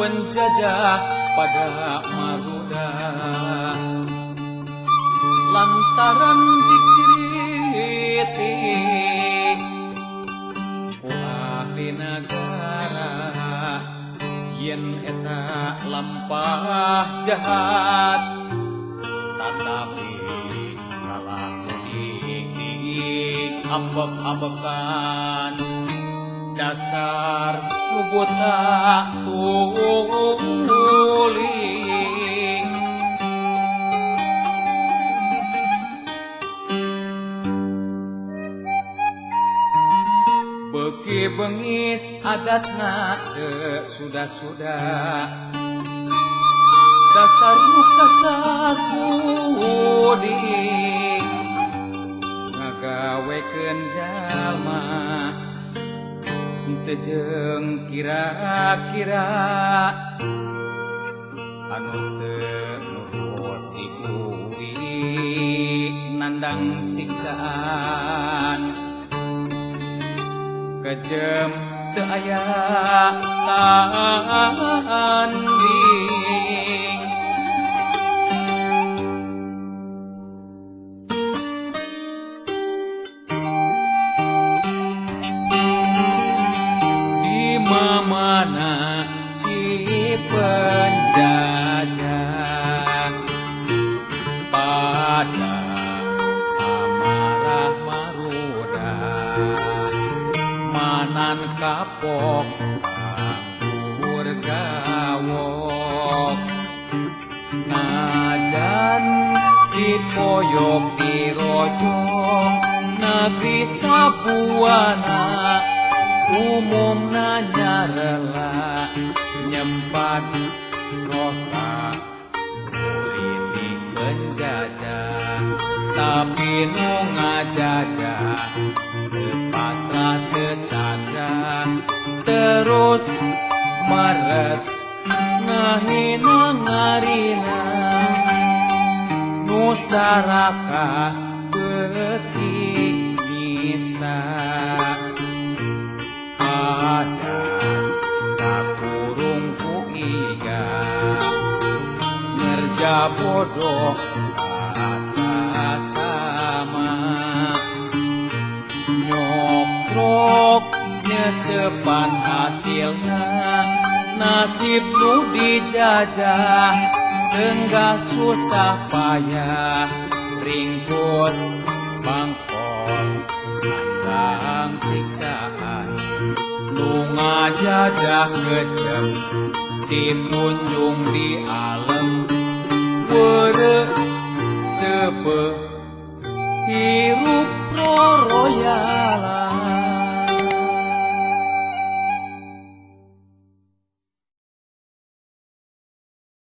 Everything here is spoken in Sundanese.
penjajah pada maruda lantaran dikritik ku ahli negara yen eta lampah jahat tetapi kalah dik ambek-ambekan dasar nu buta tuli beki bengis adatna teu sudah dasar nu kasar budi ngagawekeun jalma teu jeung kira-kira anu teu nurut ikuwi nandang siksaan kejem teu aya tanding di mana si penjajah pada amarah maruda manan kapok anggur gawok najan dipoyok dirojok negeri sabuana umumna nyarela nyempat rosa politik penjajah tapi nu ngajajah pasrah tesadar terus meres ngahina ngarina nusaraka beuki nista ada kakurung ku iga ngerja bodoh rasa sama nyok nyesepan hasilnya nasib nu dijajah senggah susah payah ringkut bangkol nandang siksaan nu ngajajah ngejek dipunjung di alam weureu seupeu